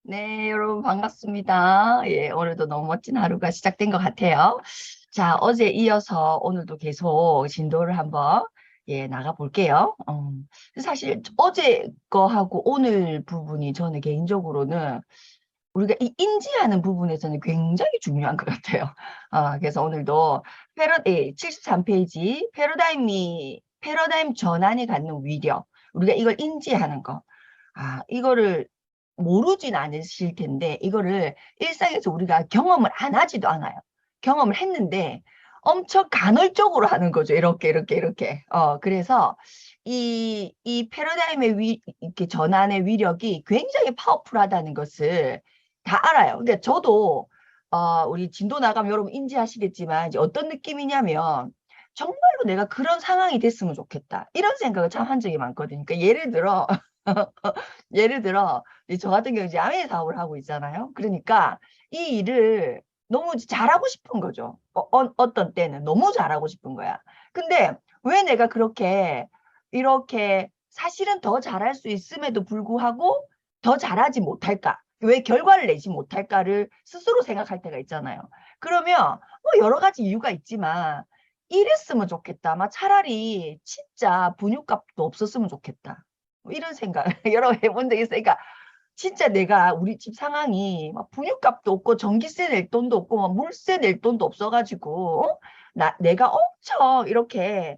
네, 여러분 반갑습니다. 예, 오늘도 너무 멋진 하루가 시작된 것 같아요. 자, 어제 이어서 오늘도 계속 진도를 한번 나가 볼게요. 사실 어제 거하고 오늘 부분이 저는 개인적으로는 우리가 이 인지하는 부분에서는 굉장히 중요한 것 같아요. 그래서 오늘도 73페이지 패러다임 전환이 갖는 위력. 우리가 이걸 인지하는 거. 이거를 모르진 않으실 텐데, 이거를 일상에서 우리가 경험을 안 하지도 않아요. 경험을 했는데, 엄청 간헐적으로 하는 거죠. 이렇게. 그래서, 이 패러다임의 이렇게 전환의 위력이 굉장히 파워풀하다는 것을 다 알아요. 근데 저도, 우리 진도 나가면 여러분 인지하시겠지만, 이제 어떤 느낌이냐면, 정말로 내가 그런 상황이 됐으면 좋겠다. 이런 생각을 참 한 적이 많거든요. 그러니까 예를 들어, 저 같은 경우 이제 아메 사업을 하고 있잖아요. 그러니까 이 일을 너무 잘하고 싶은 거죠. 어떤 때는 너무 잘하고 싶은 거야. 근데 왜 내가 이렇게 사실은 더 잘할 수 있음에도 불구하고 더 잘하지 못할까? 왜 결과를 내지 못할까를 스스로 생각할 때가 있잖아요. 그러면 뭐 여러 가지 이유가 있지만 이랬으면 좋겠다. 막 차라리 진짜 분유값도 없었으면 좋겠다. 뭐 이런 생각 여러 번 해본 적 있어요. 그러니까 진짜 내가 우리 집 상황이 막 분유값도 없고 전기세 낼 돈도 없고 막 물세 낼 돈도 없어가지고 내가 엄청 이렇게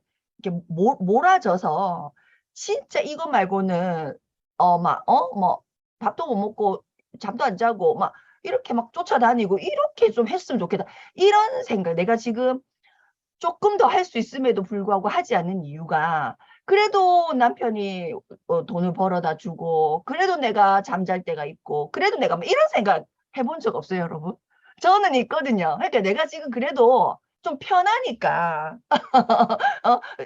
몰아져서 진짜 이거 말고는 뭐 밥도 못 먹고 잠도 안 자고 막 이렇게 막 쫓아다니고 이렇게 좀 했으면 좋겠다. 이런 생각 내가 지금 조금 더 할 수 있음에도 불구하고 하지 않는 이유가 그래도 남편이 돈을 벌어다 주고 그래도 내가 잠잘 때가 있고 그래도 내가 뭐 이런 생각 해본 적 없어요, 여러분? 저는 있거든요. 그러니까 내가 지금 그래도 좀 편하니까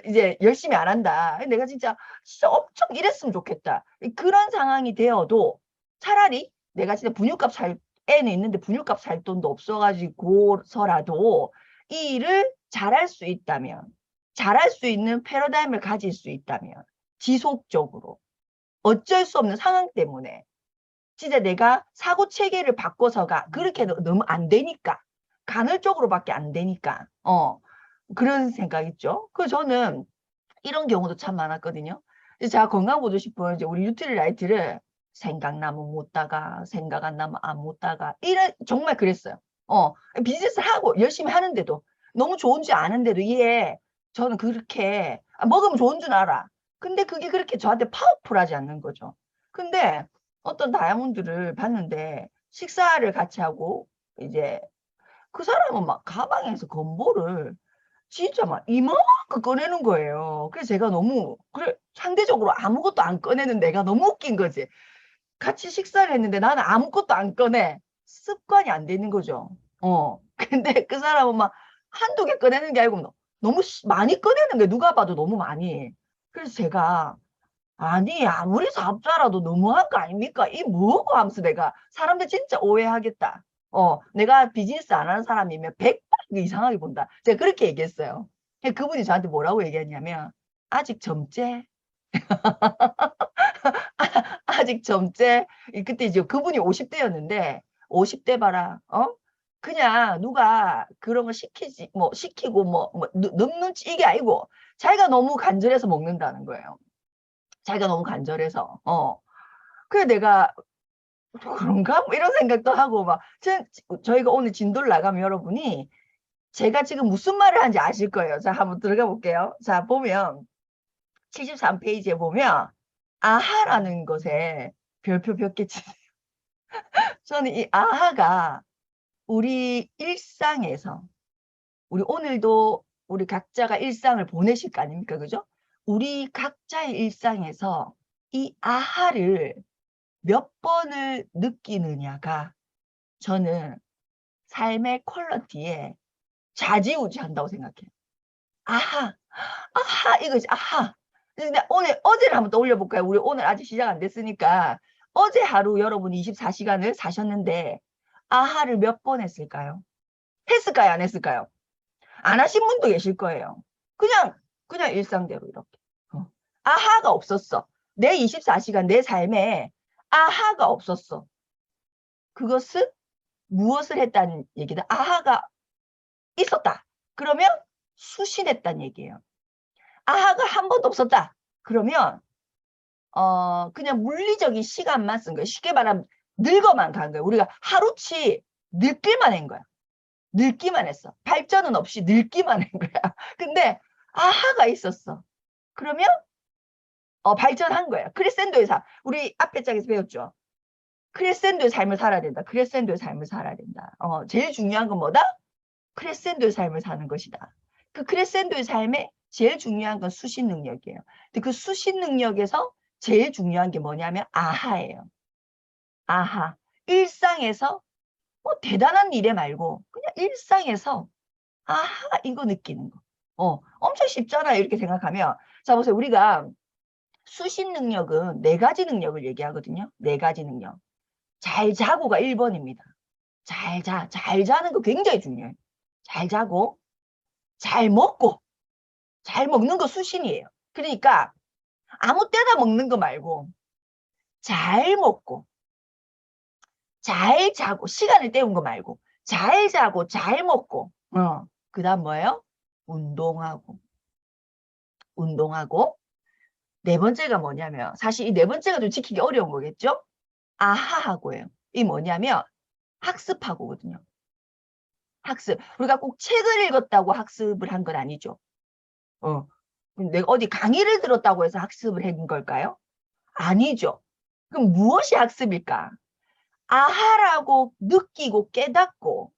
이제 열심히 안 한다. 내가 진짜 엄청 이랬으면 좋겠다. 그런 상황이 되어도 차라리 내가 진짜 분유값 살 애는 있는데 분유값 살 돈도 없어가지고서라도 이 일을 잘할 수 있다면, 잘할 수 있는 패러다임을 가질 수 있다면, 지속적으로, 어쩔 수 없는 상황 때문에, 진짜 내가 사고 체계를 바꿔서가, 그렇게 너무 안 되니까, 간헐적으로밖에 안 되니까, 그런 생각 있죠. 저는 이런 경우도 참 많았거든요. 제가 건강 보조 싶은 이제 우리 뉴트리라이트를 생각나면 못 다가, 생각 안 나면 안 못 다가, 정말 그랬어요. 비즈니스 하고 열심히 하는데도 너무 좋은 줄 아는데도 이게 저는 그렇게 먹으면 좋은 줄 알아. 근데 그게 그렇게 저한테 파워풀하지 않는 거죠. 근데 어떤 다이아몬드를 봤는데 식사를 같이 하고 이제 그 사람은 막 가방에서 건보를 진짜 막 이만큼 꺼내는 거예요. 그래서 제가 너무 그래 상대적으로 아무것도 안 꺼내는 내가 너무 웃긴 거지. 같이 식사를 했는데 나는 아무것도 안 꺼내. 습관이 안 되는 거죠. 근데 그 사람은 막 한두 개 꺼내는 게 아니고 너무 많이 꺼내는 게 누가 봐도 너무 많이. 그래서 제가 아니 아무리 사업자라도 너무한 거 아닙니까? 이 뭐고 하면서 내가 사람들 진짜 오해하겠다. 내가 비즈니스 안 하는 사람이면 100번 이상하게 본다. 제가 그렇게 얘기했어요. 그분이 저한테 뭐라고 얘기했냐면 아직 젊제. 아직 젊제. 그때 이제 그분이 50대였는데 50대 봐라. 그냥 누가 그런 거 시키지 뭐 시키고 뭐 늙는지 이게 아니고 자기가 너무 간절해서 먹는다는 거예요. 자기가 너무 간절해서. 그래 내가 그런가? 뭐 이런 생각도 하고 막 저희가 오늘 진도를 나가면 여러분이 제가 지금 무슨 말을 하는지 아실 거예요. 자, 한번 들어가 볼게요. 자, 보면 73페이지에 보면 아하라는 것에 별표 몇 개 치세요. 저는 이 아하가 우리 일상에서 우리 오늘도 우리 각자가 일상을 보내실 거 아닙니까? 그죠? 우리 각자의 일상에서 이 아하를 몇 번을 느끼느냐가 저는 삶의 퀄리티에 좌지우지한다고 생각해요. 아하, 아하, 이거지, 아하. 근데 어제를 한번 떠올려 볼까요? 우리 오늘 아직 시작 안 됐으니까. 어제 하루 여러분이 24시간을 사셨는데, 아하를 몇 번 했을까요? 했을까요? 안 했을까요? 안 하신 분도 계실 거예요. 그냥 일상대로 이렇게. 아하가 없었어. 내 24시간 내 삶에 아하가 없었어. 그것은 무엇을 했다는 얘기다. 아하가 있었다. 그러면 수신했다는 얘기예요. 아하가 한 번도 없었다. 그러면 그냥 물리적인 시간만 쓴 거예요. 쉽게 말하면 늙어만 간 거예요. 우리가 하루치 늙기만 한 거야. 늙기만 했어. 발전은 없이 늙기만 한 거야. 근데 아하가 있었어. 그러면 발전한 거예요. 크레센도의 삶. 우리 앞에 장에서 배웠죠. 크레센도의 삶을 살아야 된다. 크레센도의 삶을 살아야 된다. 제일 중요한 건 뭐다? 크레센도의 삶을 사는 것이다. 그 크레센도의 삶에 제일 중요한 건 수신 능력이에요. 근데 그 수신 능력에서 제일 중요한 게 뭐냐면 아하예요. 아하. 일상에서 대단한 일에 말고 그냥 일상에서 아하 이거 느끼는 거. 엄청 쉽잖아요. 이렇게 생각하면. 자 보세요. 우리가 수신 능력은 4가지 능력을 얘기하거든요. 4가지 능력. 잘 자고가 1번입니다. 잘 자. 잘 자는 거 굉장히 중요해요. 잘 자고 잘 먹고 잘 먹는 거 수신이에요. 그러니까 아무 때나 먹는 거 말고 잘 먹고 잘 자고 시간을 때운 거 말고 잘 자고 잘 먹고 그다음 뭐예요? 운동하고 네 번째가 뭐냐면 사실 이 네 번째가 좀 지키기 어려운 거겠죠? 아하하고예요. 이 뭐냐면 학습하고거든요. 학습. 우리가 꼭 책을 읽었다고 학습을 한 건 아니죠. 내가 어디 강의를 들었다고 해서 학습을 한 걸까요? 아니죠. 그럼 무엇이 학습일까? 아하라고 느끼고 깨닫고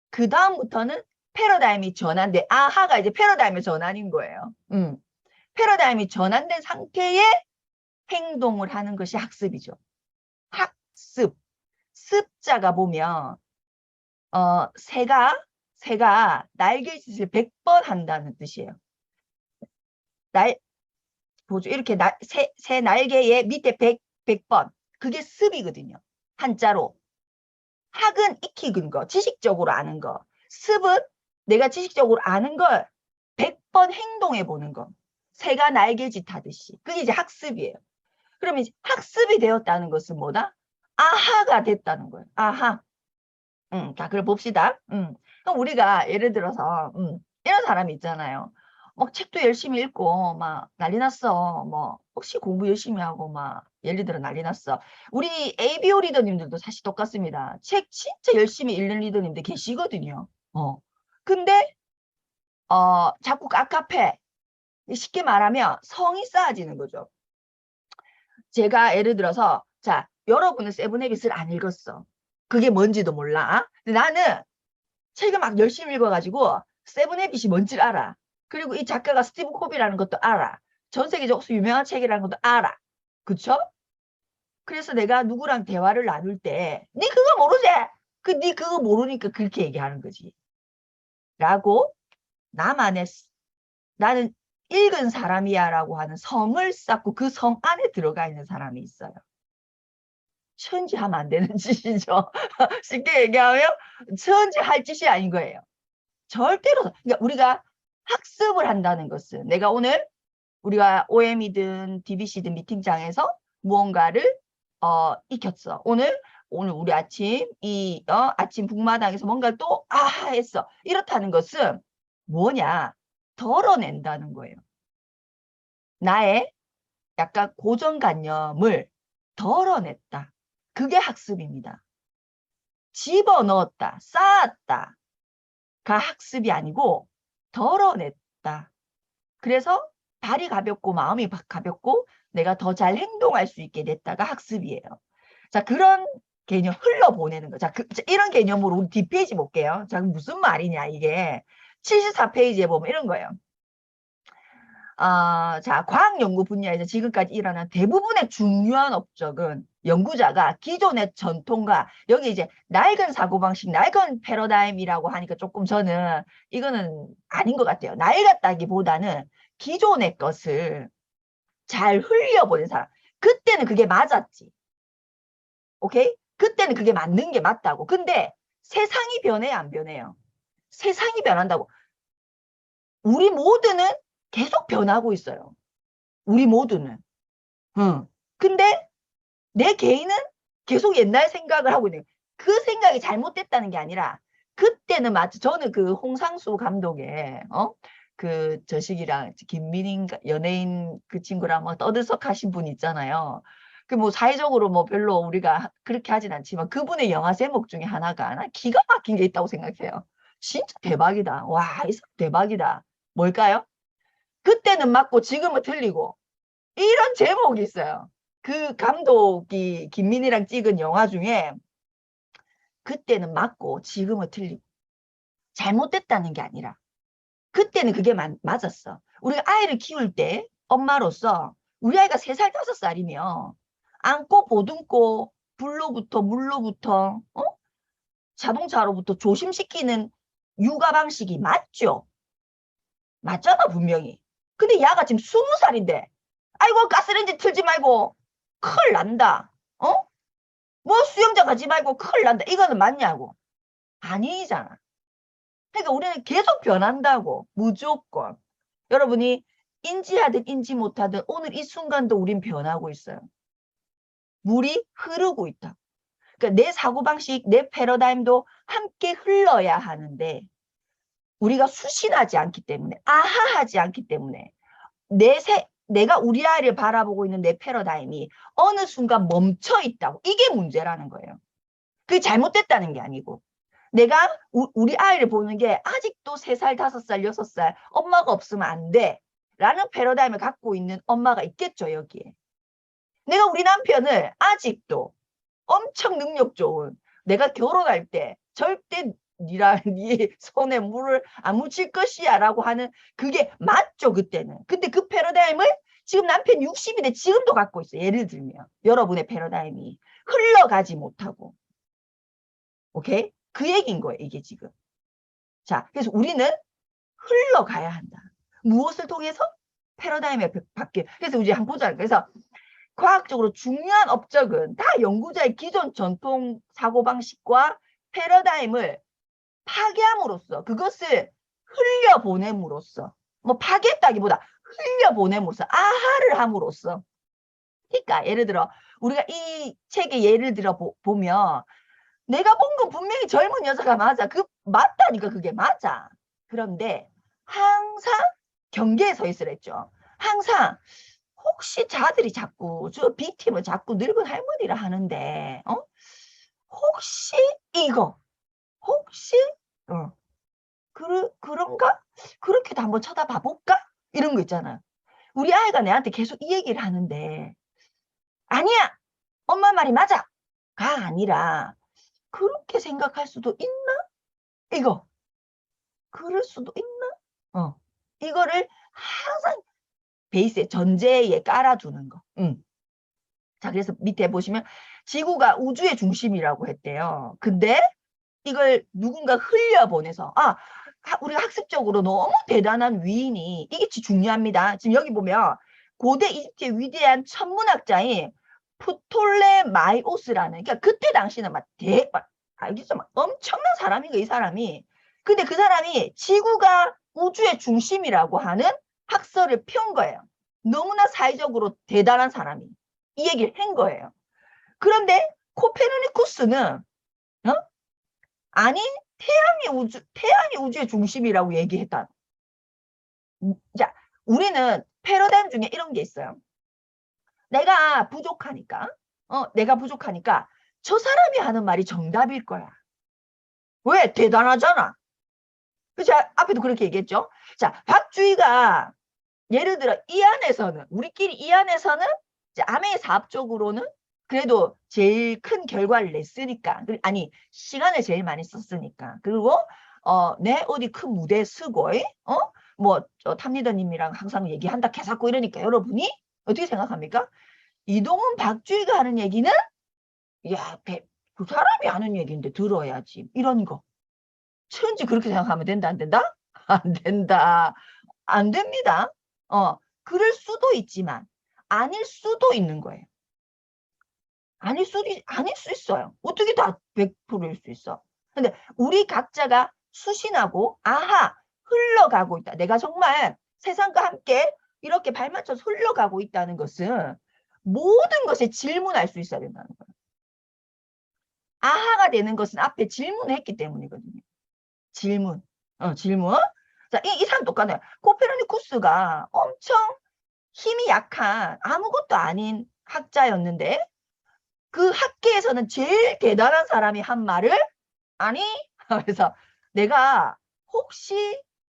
그 다음부터는 패러다임이 전환돼. 아하가 이제 패러다임의 전환인 거예요. 패러다임이 전환된 상태의 행동을 하는 것이 학습이죠. 학습. 습자가 보면 새가 날개짓을 100번 한다는 뜻이에요. 보죠. 이렇게 새 날개의 밑에 100번. 그게 습이거든요. 한자로. 학은 익히는 거, 지식적으로 아는 거. 습은 내가 지식적으로 아는 걸 100번 행동해 보는 거. 새가 날개짓 하듯이. 그게 이제 학습이에요. 그러면 이제 학습이 되었다는 것은 뭐다? 아하가 됐다는 거예요. 아하. 자, 그럼 봅시다. 그럼 우리가 예를 들어서 이런 사람이 있잖아요. 막 책도 열심히 읽고 막 난리 났어. 뭐 혹시 공부 열심히 하고 막 예를 들어 난리 났어. 우리 ABO 리더님들도 사실 똑같습니다. 책 진짜 열심히 읽는 리더님들 계시거든요. 근데 자꾸 깝깝해. 쉽게 말하면 성이 쌓아지는 거죠. 제가 예를 들어서 자, 여러분은 세븐헤빗을 안 읽었어. 그게 뭔지도 몰라. 근데 나는 책을 막 열심히 읽어가지고 세븐헤빗이 뭔지를 알아. 그리고 이 작가가 스티브 코비라는 것도 알아. 전 세계적으로 유명한 책이라는 것도 알아. 그쵸? 그래서 내가 누구랑 대화를 나눌 때 니 그거 모르지? 니 그거 모르니까 그렇게 얘기하는 거지. 라고 나만의 나는 읽은 사람이야 라고 하는 성을 쌓고 그 성 안에 들어가 있는 사람이 있어요. 천지하면 안 되는 짓이죠. 쉽게 얘기하면 천지할 짓이 아닌 거예요. 절대로. 그러니까 우리가 학습을 한다는 것은 내가 오늘 우리가 OM이든 DBC든 미팅장에서 무언가를 익혔어. 오늘 우리 아침 아침 북마당에서 뭔가를 또 했어. 이렇다는 것은 뭐냐? 덜어낸다는 거예요. 나의 약간 고정관념을 덜어냈다. 그게 학습입니다. 집어넣었다. 쌓았다. 가 학습이 아니고 덜어냈다. 그래서 발이 가볍고 마음이 가볍고 내가 더 잘 행동할 수 있게 됐다가 학습이에요. 자, 그런 개념 흘러보내는 거. 자, 이런 개념으로 우리 뒷페이지 볼게요. 자, 무슨 말이냐 이게. 74페이지에 보면 이런 거예요. 자, 과학연구 분야에서 지금까지 일어난 대부분의 중요한 업적은 연구자가 기존의 전통과 여기 이제 낡은 사고방식, 낡은 패러다임이라고 하니까 조금 저는 이거는 아닌 것 같아요. 낡았다기보다는 기존의 것을 잘 흘려보낸 사람. 그때는 그게 맞았지. 오케이? 그때는 그게 맞는 게 맞다고. 근데 세상이 변해야 안 변해요. 세상이 변한다고. 우리 모두는 계속 변하고 있어요. 우리 모두는. 근데 내 개인은 계속 옛날 생각을 하고 있는. 그 생각이 잘못됐다는 게 아니라 그때는 맞죠. 저는 그 홍상수 감독의 그 저식이랑 김민희 연예인 그 친구랑 막 떠들썩하신 분 있잖아요. 그 뭐 사회적으로 뭐 별로 우리가 그렇게 하진 않지만 그분의 영화 제목 중에 하나가 나 기가 막힌 게 있다고 생각해요. 진짜 대박이다. 와, 이 사람 대박이다. 뭘까요? 그때는 맞고 지금은 틀리고 이런 제목이 있어요. 그 감독이 김민희랑 찍은 영화 중에 그때는 맞고 지금은 틀리고 잘못됐다는 게 아니라 그때는 그게 맞았어. 우리가 아이를 키울 때 엄마로서 우리 아이가 3살, 5살이면 안고 보듬고 불로부터 물로부터 자동차로부터 조심시키는 육아 방식이 맞죠? 맞잖아 분명히. 근데 야가 지금 20살인데 아이고 가스레인지 틀지 말고 큰일 난다. 뭐 수영장 가지 말고 큰일 난다. 이거는 맞냐고. 아니잖아. 그러니까 우리는 계속 변한다고. 무조건. 여러분이 인지하든 인지 못하든 오늘 이 순간도 우린 변하고 있어요. 물이 흐르고 있다. 그러니까 내 사고방식, 내 패러다임도 함께 흘러야 하는데 우리가 수신하지 않기 때문에 아하하지 않기 때문에 내가 우리 아이를 바라보고 있는 내 패러다임이 어느 순간 멈춰 있다고. 이게 문제라는 거예요. 그게 잘못됐다는 게 아니고 내가 우리 아이를 보는 게 아직도 3살, 5살, 6살 엄마가 없으면 안 돼 라는 패러다임을 갖고 있는 엄마가 있겠죠. 여기에. 내가 우리 남편을 아직도 엄청 능력 좋은 내가 결혼할 때 절대 네 손에 물을 안 묻힐 것이야 라고 하는 그게 맞죠. 그때는. 근데 그 패러다임을 지금 남편 60인데 지금도 갖고 있어요. 예를 들면 여러분의 패러다임이 흘러가지 못하고. 오케이? 그 얘기인 거예요. 이게 지금. 자, 그래서 우리는 흘러가야 한다. 무엇을 통해서? 패러다임의 바뀌. 그래서 우리 한번 보자. 그래서 과학적으로 중요한 업적은 다 연구자의 기존 전통 사고방식과 패러다임을 파괴함으로써 그것을 흘려보냄으로써 뭐 파괴했다기보다 흘려보냄으로써 아하를 함으로써 그러니까 예를 들어 우리가 이 책의 예를 들어 보면 내가 본 건 분명히 젊은 여자가 맞아. 맞다니까 그게 맞아. 그런데 항상 경계에 서 있으랬죠. 항상 혹시 자들이 자꾸 저 B팀은 자꾸 늙은 할머니라 하는데 혹시 이거 혹시 그런가? 그렇게도 한번 쳐다봐 볼까? 이런 거 있잖아요. 우리 아이가 내한테 계속 이 얘기를 하는데 아니야 엄마 말이 맞아 가 아니라 그렇게 생각할 수도 있나? 이거 그럴 수도 있나? 이거를 항상 베이스에 전제에 깔아두는 거. 자, 그래서 밑에 보시면 지구가 우주의 중심이라고 했대요. 근데 이걸 누군가 흘려보내서 우리가 학습적으로 너무 대단한 위인이 이게 중요합니다. 지금 여기 보면 고대 이집트의 위대한 천문학자인 프톨레마이오스라는 그러니까 그때 당시는 알겠죠? 막 엄청난 사람인 거이 사람이. 근데 그 사람이 지구가 우주의 중심이라고 하는 학설을 펴은 거예요. 너무나 사회적으로 대단한 사람이 이 얘기를 한 거예요. 그런데 코페르니쿠스는 아니 태양이 우주의 중심이라고 얘기했다. 자, 우리는 패러다임 중에 이런 게 있어요. 내가 부족하니까 저 사람이 하는 말이 정답일 거야. 왜? 대단하잖아. 그죠? 앞에도 그렇게 얘기했죠. 자, 박주희가 예를 들어 우리끼리 이 안에서는 이제 암의 사업적으로는 그래도 제일 큰 결과를 냈으니까 아니 시간을 제일 많이 썼으니까 그리고 내 어디 큰 무대에 서고 뭐 탑리더님이랑 항상 얘기한다 개사고 이러니까 여러분이 어떻게 생각합니까? 이동훈 박주희가 하는 얘기는 야 그 사람이 하는 얘기인데 들어야지 이런 거 천지 그렇게 생각하면 된다 안 된다? 안 된다. 안 됩니다. 그럴 수도 있지만 아닐 수도 있는 거예요. 아닐 수 있어요. 어떻게 다 100%일 수 있어. 근데 우리 각자가 수신하고 흘러가고 있다. 내가 정말 세상과 함께 이렇게 발맞춰서 흘러가고 있다는 것은 모든 것에 질문할 수 있어야 된다는 거예요. 아하가 되는 것은 앞에 질문을 했기 때문이거든요. 질문. 질문. 자, 이 사람 똑같아요. 코페르니쿠스가 엄청 힘이 약한 아무것도 아닌 학자였는데 그 학계에서는 제일 대단한 사람이 한 말을 아니? 그래서 내가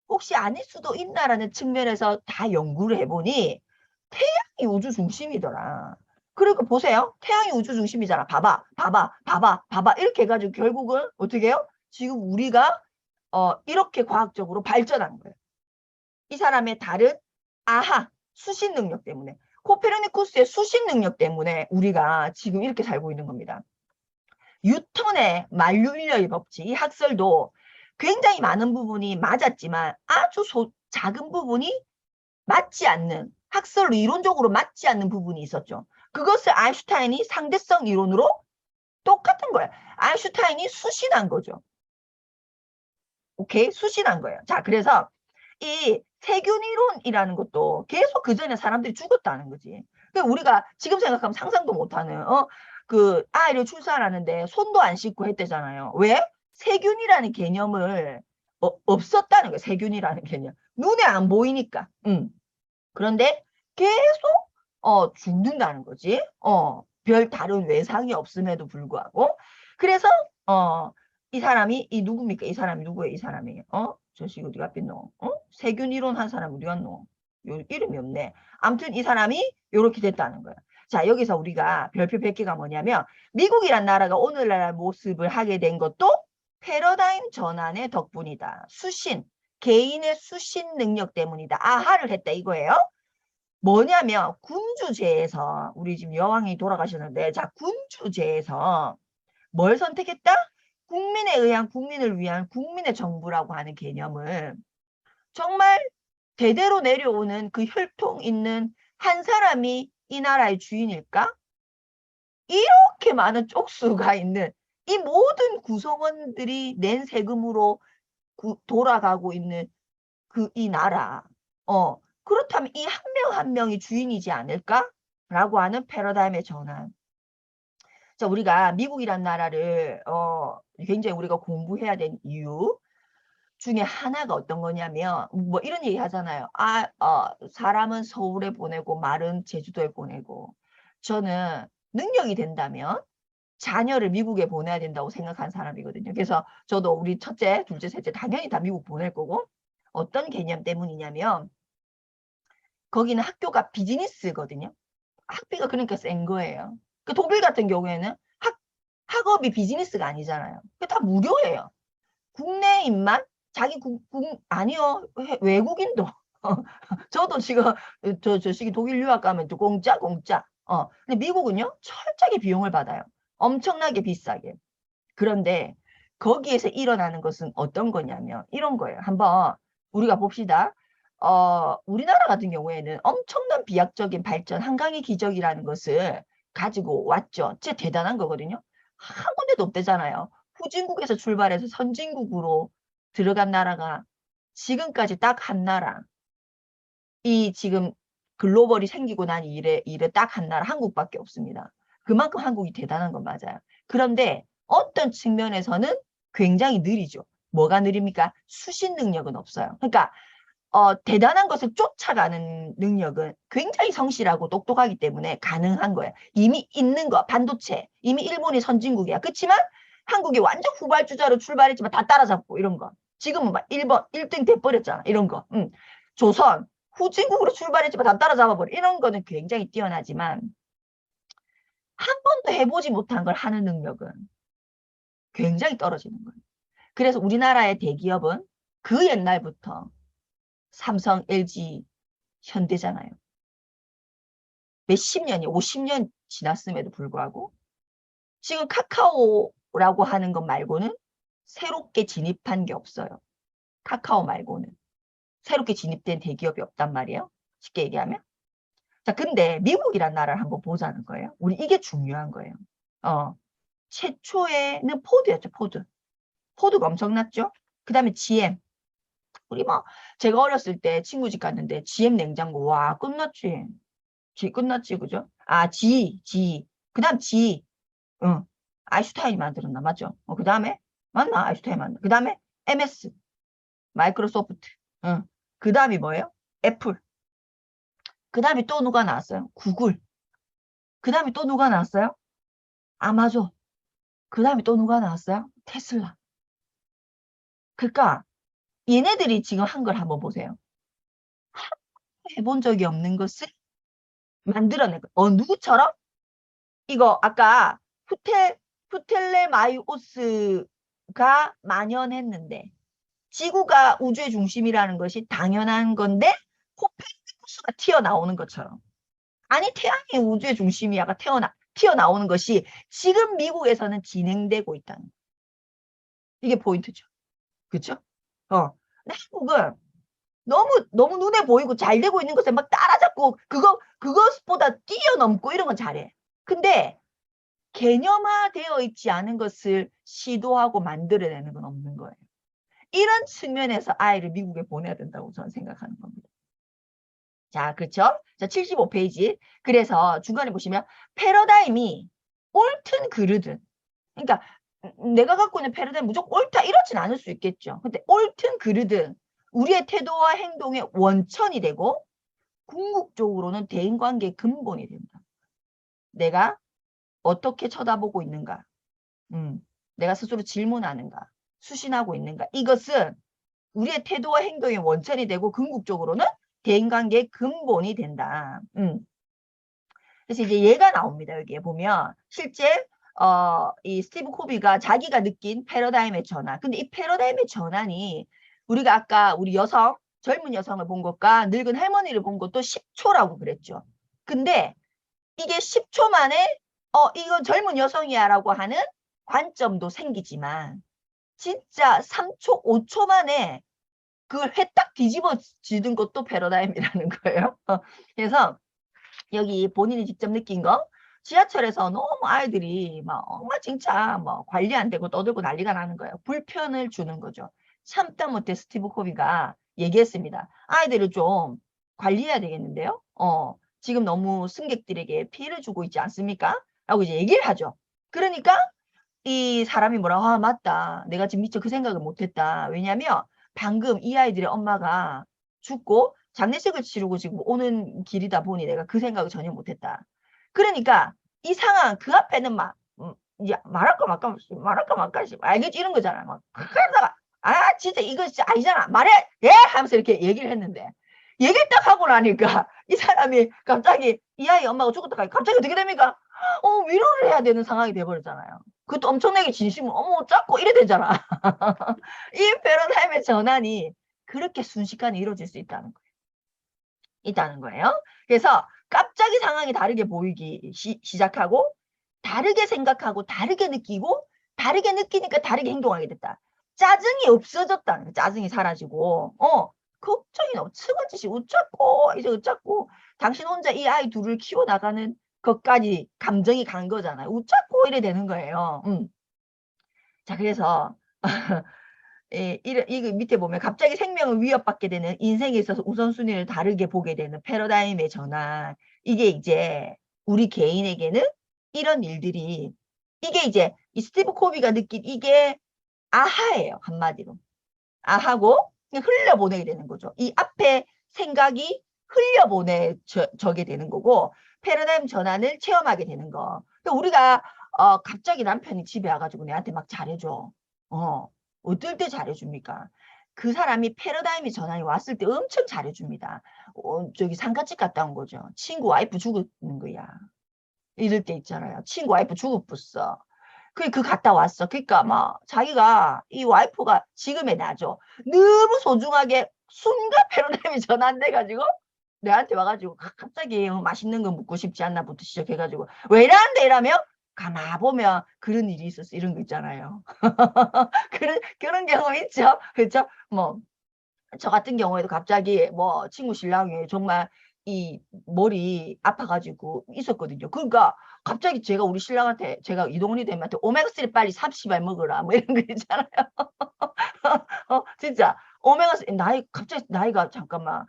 혹시 아닐 수도 있나라는 측면에서 다 연구를 해보니 태양이 우주 중심이더라. 그리고 보세요. 태양이 우주 중심이잖아. 봐봐. 이렇게 해가지고 결국은 어떻게 해요? 지금 우리가 이렇게 과학적으로 발전한 거예요. 이 사람의 다른 수신 능력 때문에. 코페르니쿠스의 수신 능력 때문에 우리가 지금 이렇게 살고 있는 겁니다. 뉴턴의 만류인력의 법칙, 이 학설도 굉장히 많은 부분이 맞았지만 아주 작은 부분이 맞지 않는, 학설로 이론적으로 맞지 않는 부분이 있었죠. 그것을 아인슈타인이 상대성 이론으로 똑같은 거예요. 아인슈타인이 수신한 거죠. 오케이? 수신한 거예요. 자, 그래서 이 세균 이론이라는 것도 계속 그 전에 사람들이 죽었다는 거지. 그러니까 우리가 지금 생각하면 상상도 못하는 그 아이를 출산하는데 손도 안 씻고 했대잖아요. 왜? 세균이라는 개념을 없었다는 거예요. 세균이라는 개념. 눈에 안 보이니까. 그런데 계속 죽는다는 거지. 별 다른 외상이 없음에도 불구하고. 그래서 이 사람이 누굽니까? 이 사람이 누구예요? 이 사람이 저 씨 어디 갔노? 세균 이론 한 사람 어디 갔노? 요 이름이 없네. 아무튼 이 사람이 이렇게 됐다는 거야. 자, 여기서 우리가 별표 100개가 뭐냐면 미국이란 나라가 오늘날 모습을 하게 된 것도 패러다임 전환의 덕분이다. 개인의 수신 능력 때문이다. 아하를 했다 이거예요. 뭐냐면 군주제에서 우리 지금 여왕이 돌아가셨는데 자, 군주제에서 뭘 선택했다? 국민에 의한 국민을 위한 국민의 정부라고 하는 개념을 정말 대대로 내려오는 그 혈통 있는 한 사람이 이 나라의 주인일까? 이렇게 많은 쪽수가 있는 이 모든 구성원들이 낸 세금으로 돌아가고 있는 이 나라. 그렇다면 이 한 명 한 명이 주인이지 않을까? 라고 하는 패러다임의 전환. 자, 우리가 미국이란 나라를 굉장히 우리가 공부해야 된 이유 중에 하나가 어떤 거냐면 뭐 이런 얘기 하잖아요. 사람은 서울에 보내고 말은 제주도에 보내고 저는 능력이 된다면 자녀를 미국에 보내야 된다고 생각하는 사람이거든요. 그래서 저도 우리 첫째, 둘째, 셋째 당연히 다 미국 보낼 거고 어떤 개념 때문이냐면 거기는 학교가 비즈니스거든요. 학비가 그러니까 센 거예요. 그 독일 같은 경우에는 학업이 비즈니스가 아니잖아요. 다 무료예요. 국내인만 아니요. 외국인도. 저도 지금 저 시기 독일 유학 가면 또 공짜. 근데 미국은요. 철저하게 비용을 받아요. 엄청나게 비싸게. 그런데 거기에서 일어나는 것은 어떤 거냐면 이런 거예요. 한번 우리가 봅시다. 우리나라 같은 경우에는 엄청난 비약적인 발전, 한강의 기적이라는 것을 가지고 왔죠. 진짜 대단한 거거든요. 한 군데도 없대잖아요. 후진국에서 출발해서 선진국으로 들어간 나라가 지금까지 딱 한 나라. 이 지금 글로벌이 생기고 난 이래 딱 한 나라 한국밖에 없습니다. 그만큼 한국이 대단한 건 맞아요. 그런데 어떤 측면에서는 굉장히 느리죠. 뭐가 느립니까? 수신 능력은 없어요. 그러니까 대단한 것을 쫓아가는 능력은 굉장히 성실하고 똑똑하기 때문에 가능한 거예요. 이미 있는 거, 반도체. 이미 일본이 선진국이야. 그렇지만 한국이 완전 후발주자로 출발했지만 다 따라잡고 이런 거. 지금은 막 1등 돼버렸잖아. 이런 거. 조선, 후진국으로 출발했지만 다 따라잡아버려. 이런 거는 굉장히 뛰어나지만 한 번도 해보지 못한 걸 하는 능력은 굉장히 떨어지는 거예요. 그래서 우리나라의 대기업은 그 옛날부터 삼성, LG, 현대잖아요. 몇십 년이 50년 지났음에도 불구하고 지금 카카오라고 하는 것 말고는 새롭게 진입한 게 없어요. 카카오 말고는. 새롭게 진입된 대기업이 없단 말이에요. 쉽게 얘기하면. 자, 근데 미국이란 나라를 한번 보자는 거예요. 우리 이게 중요한 거예요. 최초에는 포드였죠, 포드. 포드가 엄청났죠? 그 다음에 GM. 우리 제가 어렸을 때 친구 집 갔는데 GM 냉장고, 와, 끝났지. 끝났지, 그죠? 그 다음 G. 응. 아인슈타인이 만들었나? 맞죠? 그 다음에 맞나? 아인슈타인 맞나? 그 다음에 MS, 마이크로소프트. 그 다음이 뭐예요? 애플. 그 다음에 또 누가 나왔어요? 구글. 그 다음에 또 누가 나왔어요? 아마존. 그 다음에 또 누가 나왔어요? 테슬라. 그러니까 얘네들이 지금 한 걸 한번 보세요. 해본 적이 없는 것을 만들어낸 거. 누구처럼? 이거 아까 후텔레마이오스가 만연했는데 지구가 우주의 중심이라는 것이 당연한 건데 코페르니쿠스가 튀어나오는 것처럼. 아니 태양이 우주의 중심이야가 튀어나오는 것이 지금 미국에서는 진행되고 있다는 거. 이게 포인트죠. 그렇죠? 근데 한국은 너무 눈에 보이고 잘 되고 있는 것에 막 따라잡고 그것보다 뛰어넘고 이런 건 잘해. 근데 개념화되어 있지 않은 것을 시도하고 만들어내는 건 없는 거예요. 이런 측면에서 아이를 미국에 보내야 된다고 저는 생각하는 겁니다. 자, 그렇죠? 자, 75페이지. 그래서 중간에 보시면 패러다임이 옳든 그르든. 그러니까 내가 갖고 있는 패러다임 무조건 옳다 이렇진 않을 수 있겠죠. 근데 옳든 그르든 우리의 태도와 행동의 원천이 되고 궁극적으로는 대인관계의 근본이 된다. 내가 어떻게 쳐다보고 있는가? 내가 스스로 질문하는가? 수신하고 있는가? 이것은 우리의 태도와 행동의 원천이 되고 궁극적으로는 대인관계의 근본이 된다. 그래서 이제 얘가 나옵니다. 여기에 보면 실제 이 스티브 코비가 자기가 느낀 패러다임의 전환. 근데 이 패러다임의 전환이 우리가 아까 우리 여성, 젊은 여성을 본 것과 늙은 할머니를 본 것도 10초라고 그랬죠. 근데 이게 10초 만에 이건 젊은 여성이야 라고 하는 관점도 생기지만 진짜 3초, 5초 만에 그걸 회딱 뒤집어지는 것도 패러다임이라는 거예요. 그래서 여기 본인이 직접 느낀 거 지하철에서 너무 아이들이 막 엉망진짜 뭐 관리 안 되고 떠들고 난리가 나는 거예요. 불편을 주는 거죠. 참다 못해 스티브 코비가 얘기했습니다. 아이들을 좀 관리해야 되겠는데요. 지금 너무 승객들에게 피해를 주고 있지 않습니까? 라고 이제 얘기를 하죠. 그러니까 이 사람이 뭐라고 맞다. 내가 지금 미처 그 생각을 못했다. 왜냐하면 방금 이 아이들의 엄마가 죽고 장례식을 치르고 지금 오는 길이다 보니 내가 그 생각을 전혀 못했다. 그러니까 이 상황 그 앞에는 막 이제 말할까 말까 알겠지 이런 거잖아. 막 그러다가 진짜 이거 진짜 아니잖아. 말해 예 하면서 이렇게 얘기를 했는데 얘기를 딱 하고 나니까 이 사람이 갑자기 이 아이 엄마가 죽었다가 갑자기 어떻게 됩니까? 위로를 해야 되는 상황이 돼버렸잖아요. 그것도 엄청나게 진심으로 어머 짰고 이래 되잖아. 이 패러다임의 전환이 그렇게 순식간에 이루어질 수 있다는 거예요. 그래서 갑자기 상황이 다르게 보이기 시작하고 다르게 생각하고 다르게 느끼고 다르게 느끼니까 다르게 행동하게 됐다. 짜증이 없어졌다는 거예요. 짜증이 사라지고 걱정이 너무 측은짓이 웃자고 이제 웃자고 당신 혼자 이 아이 둘을 키워나가는 것까지 감정이 간 거잖아요. 웃자고 이래 되는 거예요. 자, 그래서 이 밑에 보면 갑자기 생명을 위협받게 되는 인생에 있어서 우선순위를 다르게 보게 되는 패러다임의 전환. 이게 이제 우리 개인에게는 이런 일들이 이게 이제 이 스티브 코비가 느낀 이게 아하예요. 한마디로. 아하고 그냥 흘려보내게 되는 거죠. 이 앞에 생각이 흘려보내게 되는 거고 패러다임 전환을 체험하게 되는 거. 그러니까 우리가 갑자기 남편이 집에 와가지고 내한테 막 잘해줘. 어떨 때 잘해줍니까? 그 사람이 패러다임이 전환이 왔을 때 엄청 잘해줍니다. 저기 상가집 갔다 온 거죠. 친구 와이프 죽는 거야. 이럴 때 있잖아요. 친구 와이프 죽었어. 그 갔다 왔어. 그러니까 막 자기가 이 와이프가 지금의 나죠. 너무 소중하게 순간 패러다임이 전환돼가지고 내한테 와가지고 갑자기 맛있는 거 먹고 싶지 않나부터 시작해가지고 왜 이러는데 이러면 가만 보면 그런 일이 있었어. 이런 거 있잖아요. 그런 경험 있죠. 그렇죠? 뭐 저 같은 경우에도 갑자기 뭐 친구 신랑이 정말 이 머리 아파가지고 있었거든요. 그러니까 갑자기 제가 우리 신랑한테 제가 이동훈이 됨한테 오메가3 빨리 30알 먹으라 뭐 이런 거 있잖아요. 진짜 오메가3 갑자기 나이가 잠깐만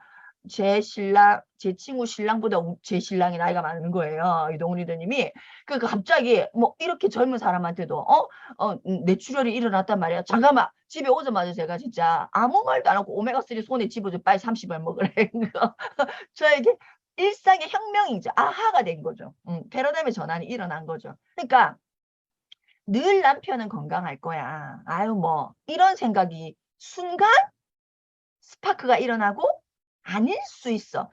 제 신랑, 제 친구 신랑보다 제 신랑이 나이가 많은 거예요. 이동훈 리더님이. 그러니까 갑자기 뭐 이렇게 젊은 사람한테도 뇌출혈이 일어났단 말이야. 잠깐만. 집에 오자마자 제가 진짜 아무 말도 안 하고 오메가3 손에 집어줘. 빨리 30알 먹으래. 저에게 일상의 혁명이죠. 아하가 된 거죠. 패러다임의 전환이 일어난 거죠. 그러니까 늘 남편은 건강할 거야. 아유 뭐 이런 생각이 순간 스파크가 일어나고 아닐 수 있어.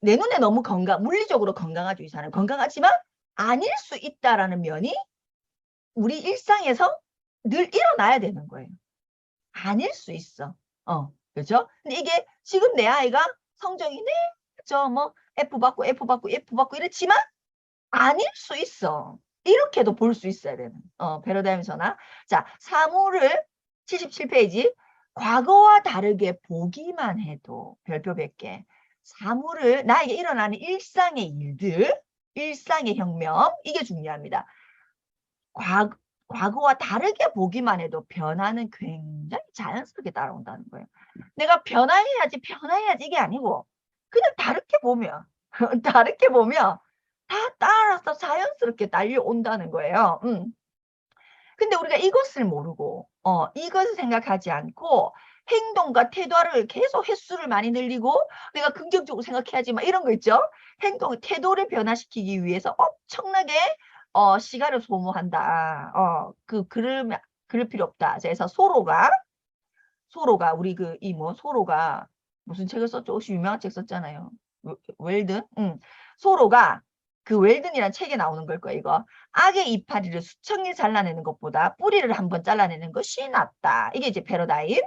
내 눈에 너무 물리적으로 건강하죠, 이 사람. 건강하지만 아닐 수 있다라는 면이 우리 일상에서 늘 일어나야 되는 거예요. 아닐 수 있어. 그렇죠? 근데 이게 지금 내 아이가 성적이 뭐 F 받고 F 받고 F 받고 이렇지만 아닐 수 있어. 이렇게도 볼 수 있어야 되는. 패러다임 전환. 자, 사물을 77페이지. 과거와 다르게 보기만 해도 별표 100개. 사물을 나에게 일어나는 일상의 일들, 일상의 혁명, 이게 중요합니다. 과거와 다르게 보기만 해도 변화는 굉장히 자연스럽게 따라온다는 거예요. 내가 변화해야지 이게 아니고 그냥 다르게 보면 다르게 보면 다 따라서 자연스럽게 달려온다는 거예요. 근데 우리가 이것을 모르고 이것을 생각하지 않고 행동과 태도를 계속 횟수를 많이 늘리고 내가 긍정적으로 생각해야지 막 이런 거 있죠. 태도를 변화시키기 위해서 엄청나게 시간을 소모한다. 그럴 필요 없다. 그래서 소로가 우리 소로가 무슨 책을 썼죠? 혹시 유명한 책 썼잖아요. 웰든? 소로가 그 웰든이라는 책에 나오는 걸 거야, 이거. 악의 이파리를 수천 개 잘라내는 것보다 뿌리를 한번 잘라내는 것이 낫다. 이게 이제 패러다임.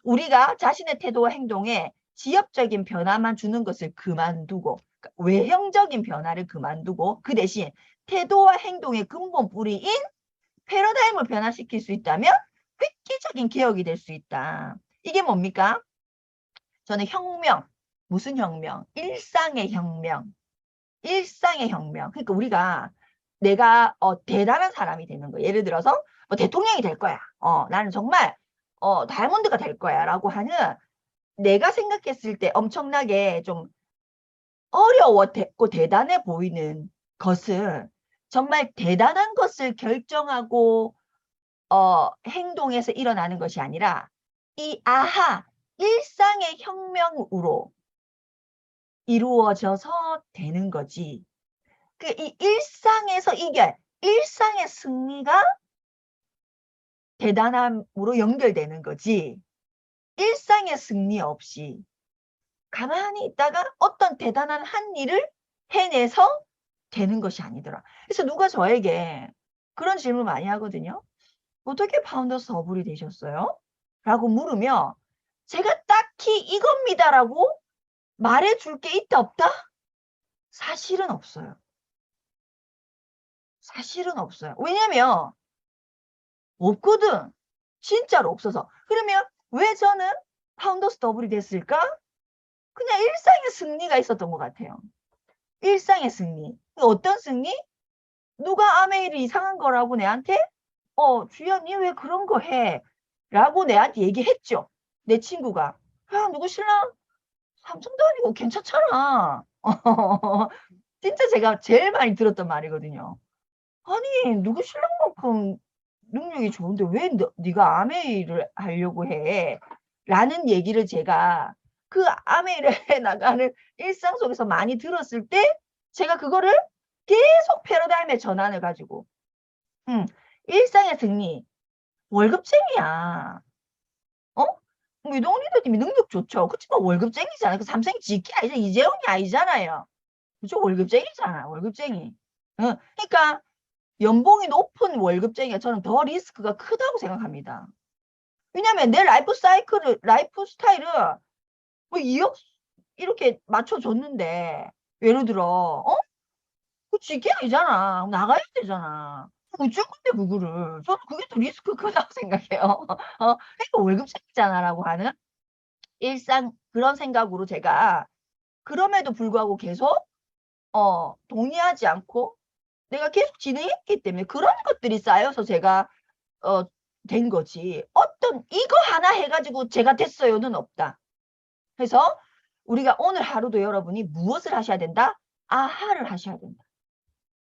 우리가 자신의 태도와 행동에 지엽적인 변화만 주는 것을 그만두고, 그러니까 외형적인 변화를 그만두고, 그 대신 태도와 행동의 근본 뿌리인 패러다임을 변화시킬 수 있다면 획기적인 개혁이 될 수 있다. 이게 뭡니까? 저는 혁명, 무슨 혁명? 일상의 혁명. 일상의 혁명. 그러니까 우리가 내가 대단한 사람이 되는 거예요. 예를 들어서 대통령이 될 거야. 나는 정말 다이아몬드가 될 거야. 라고 하는 내가 생각했을 때 엄청나게 좀 어려웠고 대단해 보이는 것은 정말 대단한 것을 결정하고 행동에서 일어나는 것이 아니라 이 일상의 혁명으로 이루어져서 되는 거지. 이 일상에서 일상의 승리가 대단함으로 연결되는 거지. 일상의 승리 없이 가만히 있다가 어떤 대단한 한 일을 해내서 되는 것이 아니더라. 그래서 누가 저에게 그런 질문 많이 하거든요. 어떻게 파운더스 더블이 되셨어요? 라고 물으면 제가 딱히 이겁니다라고 말해줄 게 있다 없다? 사실은 없어요. 사실은 없어요. 왜냐면 없거든. 진짜로 없어서. 그러면 왜 저는 파운더스 더블이 됐을까? 그냥 일상의 승리가 있었던 것 같아요. 일상의 승리. 어떤 승리? 누가 아메이를 이상한 거라고 내한테 주연이 왜 그런 거 해? 라고 내한테 얘기했죠. 내 친구가. 야, 누구 신랑 삼성도 아니고 괜찮잖아. 진짜 제가 제일 많이 들었던 말이거든요. 아니, 누구 신랑만큼 능력이 좋은데 왜 네가 아메이를 하려고 해? 라는 얘기를 제가 그 아메이를 해나가는 일상 속에서 많이 들었을 때 제가 그거를 계속 패러다임의 전환을 가지고 일상의 승리, 월급쟁이야. 이동훈 리더님이 능력 좋죠. 그렇지만 월급쟁이잖아요. 그 삼성이 GK 아니잖아. 이재용이 아니잖아요. 그죠? 월급쟁이잖아. 월급쟁이. 그러니까 연봉이 높은 월급쟁이가 저는 더 리스크가 크다고 생각합니다. 왜냐면 내 라이프 스타일을 뭐 2억 이렇게 맞춰줬는데 예를 들어 그 GK 아니잖아. 나가야 되잖아. 어쩔 건데 그거를. 저는 그게 더 리스크 크다고 생각해요. 그러니까 월급쟁이잖아라고 하는 일상 그런 생각으로 제가 그럼에도 불구하고 계속 동의하지 않고 내가 계속 진행했기 때문에 그런 것들이 쌓여서 제가 된 거지. 어떤 이거 하나 해가지고 제가 됐어요는 없다. 그래서 우리가 오늘 하루도 여러분이 무엇을 하셔야 된다? 아하를 하셔야 된다.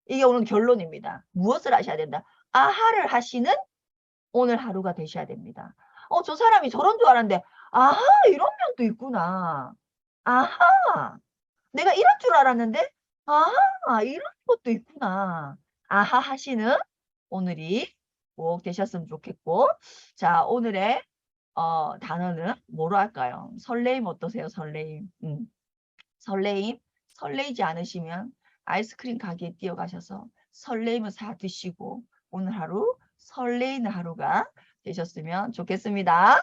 이게 오늘 결론입니다. 무엇을 하셔야 된다? 아하를 하시는 오늘 하루가 되셔야 됩니다. 저 사람이 저런 줄 알았는데 아하 이런 면도 있구나. 아하 내가 이럴 줄 알았는데 아하 이런 것도 있구나. 아하 하시는 오늘이 꼭 되셨으면 좋겠고 자 오늘의 단어는 뭐로 할까요? 설레임 어떠세요? 설레임. 설레임. 설레이지 않으시면 아이스크림 가게에 뛰어가셔서 설레임을 사 드시고 오늘 하루 설레이는 하루가 되셨으면 좋겠습니다.